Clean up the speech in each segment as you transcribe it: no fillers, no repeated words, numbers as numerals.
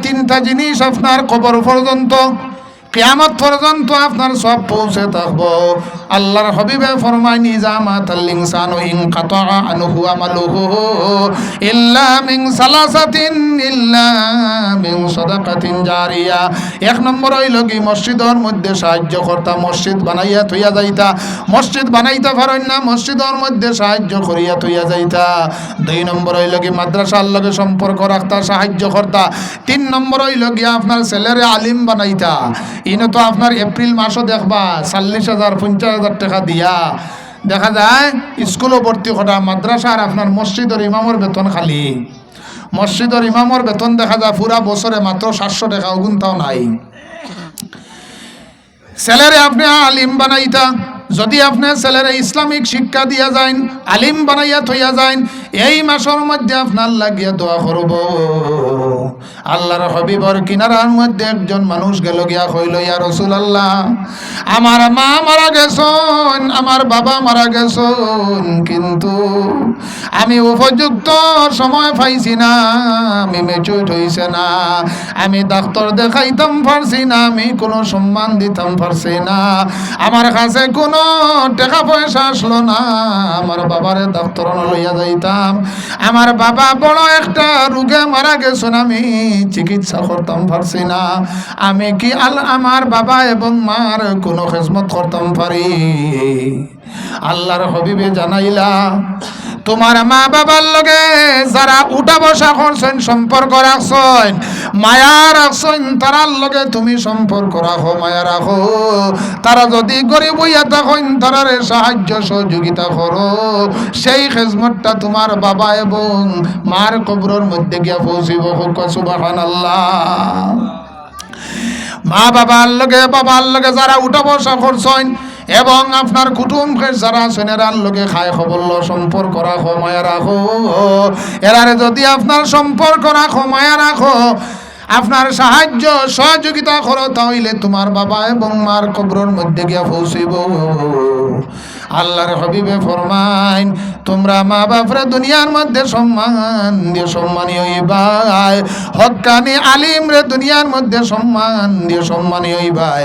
তিনটা জিনিস আপনার কবর পর্যন্ত কিয়ামত পর্যন্ত আপনার সব পৌঁছে থাকবো। আল্লাহর হাবিবে ফরমায় নিজামাতাল ইনসানু ইন কাতা আনহু আমালুহু ইল্লা মিন সালাসাতিন ইল্লা মিন সাদাকাতিন জারিয়া। এক নম্বর হইল কি মসজিদের মধ্যে সাহায্য করতা, মসজিদ বানাইয়া থইয়া যাইতা, মসজিদ বানাইতে পারেন না মসজিদের মধ্যে সাহায্য করিয়া থইয়া যাইতা। দুই নম্বর হইল কি মাদ্রাসার লগে সম্পর্ক রাখতা, সাহায্য করতা। তিন নম্বর হইল কি আপনার ছেলেরে আলিম বানাইতা। ইনো তো আপনার এপ্রিল মাসও দেখবা 40,000 50,000 টাকা দিয়া দেখা যায় স্কুলও ভর্তি করা, মাদ্রাসার আপনার মসজিদের ইমামর বেতন খালি, মসজিদের ইমামর বেতন দেখা যায় পুরা বছরে মাত্র 700 টাকা, ওগুনটাও নাই। ছেলেরে আপনি আলিম বানাইতা, যদি আপনি ছেলেরে ইসলামিক শিক্ষা দিয়া যান, আলিম বানাইয়া থইয়া যান, এই মাসের মধ্যে আপনার লাগিয়া দোয়া করব। আল্লাহর হাবিবর কিনারার মধ্যে একজন মানুষ গেল গিয়া কইল, ইয়া রাসূলুল্লাহ, আমার মা মারা গেছেন, আমার বাবা মারা গেছেন, কিন্তু আমি উপযুক্ত সময় পাইছি না, আমি মেচুইট হইছে না, আমি ডাক্তার দেখাইতাম পারছি না, আমি কোনো সম্মান দিতাম পারছি না, আমার কাছে কোনো টাকা পয়সা আসলো না আমার বাবারে ডাক্তার লইয়া যাইতাম, আমার বাবা বড় একটা রোগে মারা গেছেন, আমি চিকিৎসা করতাম পারছি না, আমি কি আমার বাবা এবং মার কোনো খেজমত করতাম পারি? আল্লাহর হাবিবে জানাইলা, তোমার মা বাবার লগে যারা উঠা বসা করছেন, সম্পর্ক রাখছেন, মায়া রাখছেন, তারার লগে তুমি সম্পর্ক রাখো, মায়া রাখো। তারা যদি গরিব হইয়া থাকেন, তারারে সাহায্য সহযোগিতা করো, সেই খেজমতটা তোমার বাবা এবং মার কবরের মধ্যে গিয়া পৌঁছিব। সুবহানাল্লাহ। মা বাবার লগে যারা উঠা বসা করছেন এবং আপনার কুটুম যারা সেনেরার লোকে খায় খবর সম্পর্ক রাখো, মায়া রাখো। এরারে যদি আপনার সম্পর্ক রাখো, মায়া রাখো, আপনার সাহায্য সহযোগিতা করো, তাহলে তোমার বাবা এবং মার কবরের মধ্যে গিয়া পৌঁছিব। আল্লাহর হাবিবে ফরমাইন, তোমরা মা বাপরে দুনিয়ার মধ্যে সম্মান দিয়ে সম্মানী হইবাই, হক্কানি আলিম রে দুনিয়ার মধ্যে সম্মান দিয়ে সম্মানী হইবাই।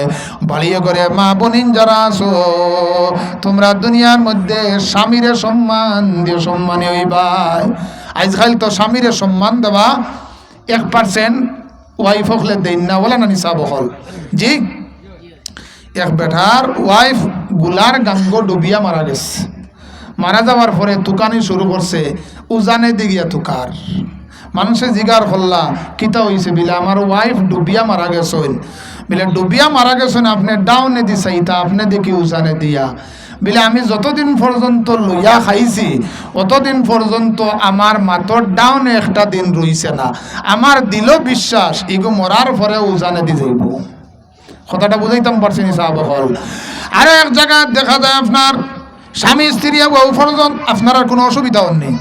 বাড়িয়ে করে মা বোনিন যারা আছো, তোমরা দুনিয়ার মধ্যে স্বামীরে সম্মান দিয়ে সম্মানী হইবাই। আজকাল তো স্বামীরে সম্মান দেওয়া 1% ওয়াইফ হলে দেন না, বলে না নিসাব হল জি। এক বেটার ওয়াইফ গুলার গাঙ্গ ডুবিয়া মারা গেছে, মারা যাওয়ার পরে তুকানি শুরু করছে, উজানে দিগিয়া তুকার মানুষে জিগার হল্লা কিতা হইছে বিলে, আমার ওয়াইফ ডুবিয়া মারা গেছেন, বিলে ডুবিয়া মারা গেছেন আপনি ডাউনে দিছাইতা, আপনি দেখি উজানে দিয়া, বিলে আমি যতদিন পর্যন্ত লইয়া খাইছি অতদিন পর্যন্ত আমার মাতর ডাউনে একটা দিন রইছে না, আমার দিল বিশ্বাস এগো মরার পরে উজানে দি যাইব। কথাটা বুঝাইতাম পারছি নি সাহাব হল। আরো এক জায়গা দেখা যায় আপনার স্বামী স্ত্রী উপার্জন, আপনার আর কোনো অসুবিধা নেই।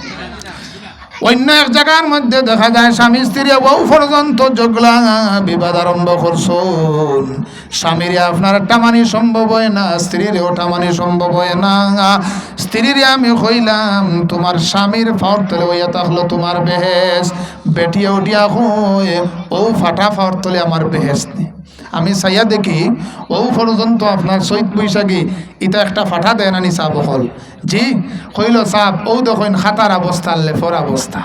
অন্য এক জায়গার মধ্যে দেখা যায় স্বামী স্ত্রী পর্যন্ত জগলা বিবাদ আরম্ভ করছেন, স্বামীর আপনার টামানি সম্ভব হয় না, স্ত্রীরও টামানি সম্ভব হয় না। স্ত্রীর আমি কইলাম তোমার স্বামীর ফাওয়ার তলে হইয়া থাকলো তোমার বেহেস, বেটিয়া উঠিয়া হয়ে ও ফাটা ফাওয়ার তলে আমার বেহেস নেই। আমি চাইয়া দেখি ও পর্যন্ত আপনার চৈত বৈশাখী এটা একটা ফাটা দেয় না নি চাপ হল জি, কইল চাপ ও দেখেন খাতার অবস্থা লেফর অবস্থা।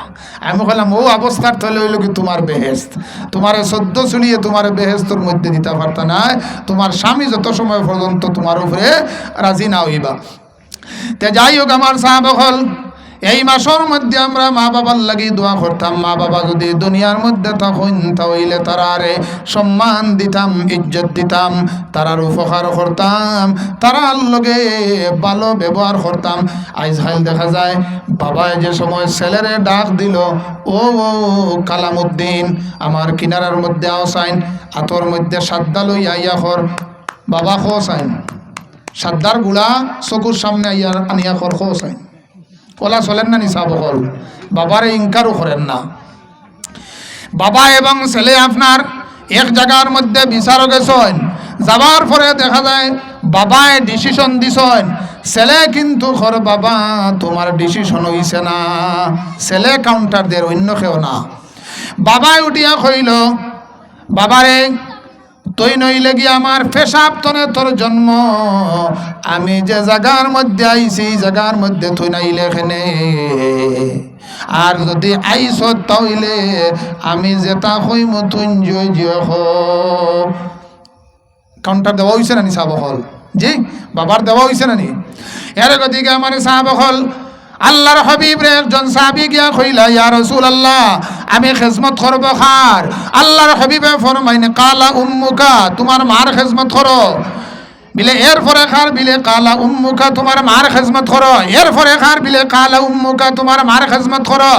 আমি কইলাম ও অবস্থার তলে হইল কি তোমার বেহেস্ত, তোমার 14 চুলিয়ে তোমার বেহেস্তর মধ্যে দিতে পারতা না, তোমার স্বামী যত সময় পর্যন্ত তোমার উপরে রাজি না হইবা। তে যাই হোক আমার সাহাব হল, এই মাসের মধ্যে আমরা মা বাবার লাগি দোয়া করতাম, মা বাবা যদি দুনিয়ার মধ্যে তখন তাহলে তারারে সম্মান দিতাম, ইজ্জত দিতাম, তারার উপকার করতাম, তারার লগে ভালো ব্যবহার করতাম। আজকাল দেখা যায় বাবা যে সময় ছেলেরে ডাক দিল, ও কালামুদ্দিন আমার কিনারার মধ্যে আসাইন, আতর মধ্যে সাদ্দা লইয়া আইয়া কর, বাবা খোসাইন সাদ্দার গুলা চকুর সামনে আইয়া আনিয়া কর খোসাইন। ওলা চলেন না নিসাব হল, বাবারে ইনকারও করেন না। বাবা এবং ছেলে আপনার এক জায়গার মধ্যে বিচারও গেছেন, যাবার পরে দেখা যায় বাবায় ডিসিশন দিছেন, ছেলে কিন্তু ঘর বাবা তোমার ডিসিশন হইছে না, ছেলে কাউন্টার দের অন্য কেউ না। বাবাই উঠিয়া কইল, বাবারে তুই নইলে গিয়ে আমার পেশাব তনে তোর জন্ম, আমি যে জায়গার মধ্যে আইছি জায়গার মধ্যে তুই নাইলে এখানে, আর যদি আইস তাইলে আমি যেটা কইম তুই জয় জয় কাউন্টার দেওয়া হয়েছে না নি সাহাবকল? জি, বাবার দেওয়া হয়েছে না নি? এর গতিকে আমার সাহাবকল আল্লাহর হাবিব রে একজন সাহাবী গিয়া কইলা, ইয়া রাসূলুল্লাহ আমি খিদমত করব খার। আল্লাহর হাবিবে ফরমাইনে কালা উম্মুকা, তোমার মার খিদমত করো। বিলে এরপরে খার বিলে কালা উম্মুকা, তোমার মার খিদমত করো। এরপরে খার বিলে কালা উম্মুকা, তোমার মার খিদমত করো।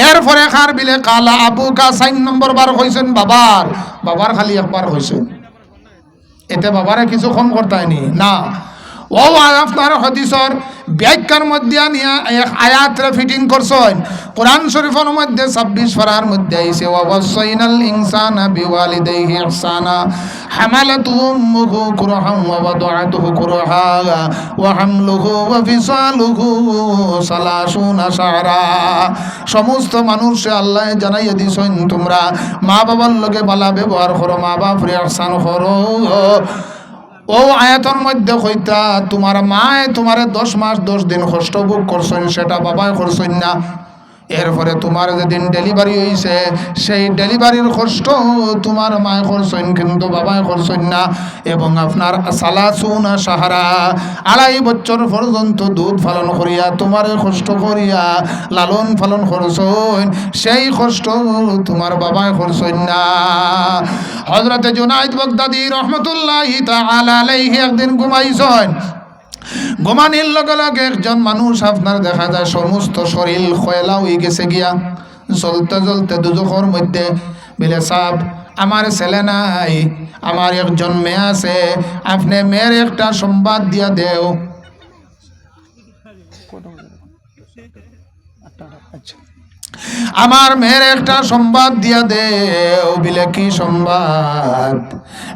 এরপরে খার বিলে কালা আবুকা, 4 নম্বর বার কইছেন বাবার। বাবার খালি একবার কইছেন, এতে বাবারে কিছু কম করতায়নি না। ও আপনার হাদিসের ব্যাখ্যার মধ্যে নিয়ে এক আয়াতরে ফিটিং করছেন। কোরআন শরীফের মধ্যে 26 পারার মধ্যে আইছে, ওয়াসাইনাল ইনসানা বিওয়ালিদাইহি ইহসানা হামালাতুহু উম্মুহু কুরহান ওয়া ওয়াদাআতুহু কুরহা ওয়া হামলুহু ওয়া ফিসালুহু 30 শাহরা। সমস্ত মানুষে আল্লাহ জানাইয়া দিছেন তোমরা মা বাবার লগে ভালো ব্যবহার করো, মা বাপরে ইহসান করো। ও আয়াতের মধ্যে কইতা তোমার মায়ে তোমারে 10 মাস 10 দিন কষ্ট ভোগ করছেন, সেটা বাবাই করছেন না। এরপরে তোমার যেদিন ডেলিভারি হয়েছে সেই ডেলিভারির কষ্ট তোমার মায়ে করছেন, কিন্তু বাবাই করছেন না। এবং আপনার 30 শাহরা 2.5 বছর পর্যন্ত দুধ পালন করিয়া তোমার কষ্ট করিয়া লালন পালন করছেন, সেই কষ্ট তোমার বাবাই করছেন না। হযরতে জুনাইদ বাগদাদী রহমতুল্লাহি তাআলা আলাইহি একদিন ঘুমাইছেন। ঘুমানির লগে লগে একজন মানুষ আপনার দেখা যায় সমস্ত শরীর খয়লা হয়ে গেছে গিয়া, চলতে চলতে দুজখের মধ্যে বিলে সাপ আমার ছেলে নাই, আমার একজন মেয়ে আছে, আপনি মেয়ের একটা সংবাদ দিয়া দেও। আমার মেয়ের একটা সংবাদ দিয়া দেও। বিলে কি সংবাদ?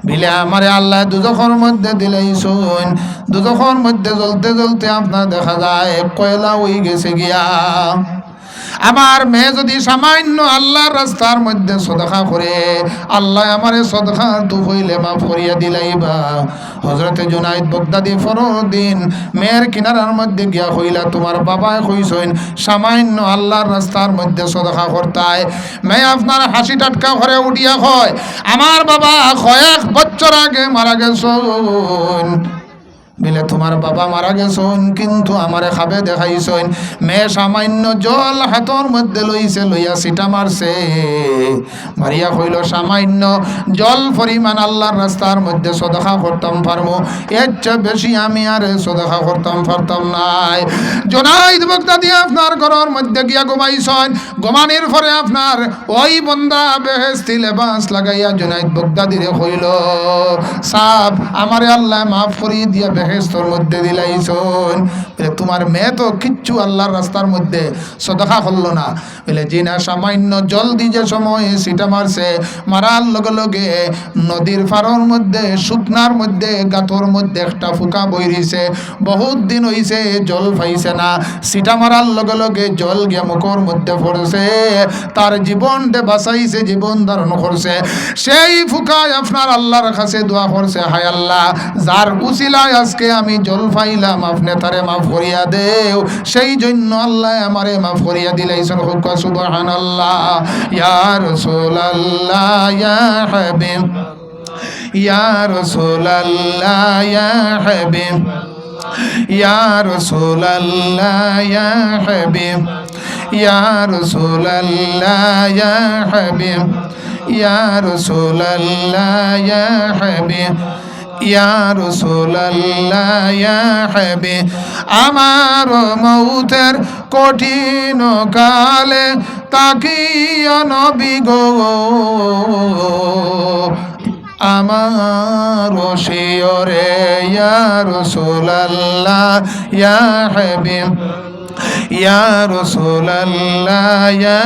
বিলে আমারে আল্লাহ দুজখের মধ্যে দিলেইছুন, দুজখের মধ্যে জ্বলতে জ্বলতে আপনার দেখা যায় কয়লা হয়ে গেছে গিয়া। আমার মেয়ে যদি সামান্য আল্লাহর রাস্তার মধ্যে সদকা করে, আল্লাহ আমারে সদকা তো হইলে মাফ করিয়া দিলাইবা। হযরতে জুনাইদ বাগদাদী ফরদিন মেয়ের কিনারার মধ্যে গিয়া কইলা, তোমার বাবা কইছেন সামান্য আল্লাহর রাস্তার মধ্যে সদকা করতায়। মেয়ে আপনার হাসি টাটকা করে উঠিয়া কয়, আমার বাবা কয়েক বছর আগে মারা গেছেন। বিলে তোমার বাবা মারা গেছেন কিন্তু আমারে খাবে দেখাইছেন। মেয়ে সামান্য জল হাতর মধ্যে লইছে, লইয়া সিটা মারছে, মারিয়া কইল সামান্য জল পরিমাণ আল্লাহর রাস্তার মধ্যে সদকা করতাম পারমু, এর চেয়ে বেশি আমি আর সদকা করতাম পারতাম নাই। জুনাইদ বাগদাদী আপনার ঘরের মধ্যে গিয়া ঘুমাইছেন। ঘুমানির পরে আপনার ওই বন্দা বেহেশতি লেবাস লাগাইয়া জুনাইদ বাগদাদীরে কইল, সাব আমারে আল্লাহ মাফ করি দিয়া বেহেশতের মধ্যে দিলাইছন। বলে তোমার মেয়ে তো কিচ্ছু আল্লাহর রাস্তার মধ্যে সদকা করলো না। বলে জি না, সামান্য জল দিয়ে সময় সিটা মারছে, মারার লগে লগে নদীর পাড়ের মধ্যে শুকনার মধ্যে গাতর মধ্যে একটা ফুকা বইরিছে, বহুত দিন হইছে জল পাইছে না। সিটা মারার লগে লগে জল গিয়া মুখের মধ্যে পড়ছে, তার জীবনটা বাঁচাইছে, জীবন ধারণ করছে। সেই ফুকায় আপনার আল্লাহর কাছে দোয়া করছে, হায় আল্লাহ যার উসিলায় আজকে আমি জল পাইলাম, আপনি তারে মাফ করিয়া দেও। সেই জন্য আল্লাহ আমারে মাফ করিয়া দিলাইছেন। হুক্কা সুবহানাল্লাহ। ইয়া রাসূলুল্লাহ ইয়া হাবিব, ইয়া রাসূলুল্লাহ ইয়া হাবিব, ইয়া রাসূলুল্লাহ ইয়া হাবিব, ইয়া রাসূলুল্লাহ ইয়া হাবিব, ইয়া রাসূলুল্লাহ ইয়া হাবিব, ইয়া রাসূলুল্লাহ ইয়া হাবিব। আমার মৌতের কঠিন কালে তাকিয়া নবী গো, আমার শিয়রে ইয়া রাসূলুল্লাহ ইয়া হাবিব, ইয়া রাসূলুল্লাহ ইয়া